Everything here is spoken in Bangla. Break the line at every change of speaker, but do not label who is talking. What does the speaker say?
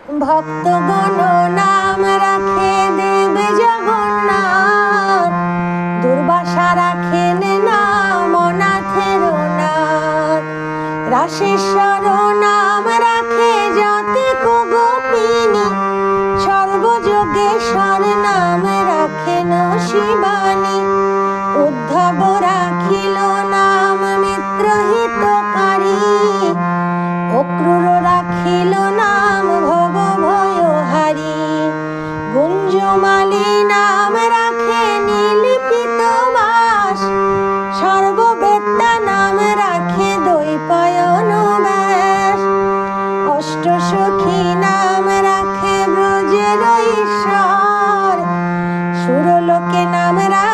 ভক্তগণ নাম রাখে দেব জগন্নাথ, দুর্বাসা রাখেন নাম অনাথের নাথ। রাশেশ্বর নাম রাখে যতেক গোপিনী, সর্বযোগেশ্বর নাম রাখেন শিবানী। উদ্ধব রাখিল নাম মিত্র হিতকারী, অক্রূর রাখিল নাম ভব ভয়হারী। গুঞ্জমালী নাম রাখে নীলপিত বাস, সর্ববেত্তা নাম রাখে দ্বৈপায়ন ব্যাস। অষ্টসখী নাম রাখে ব্রজের ঈশ্বর, সুরলোকে নাম রাখে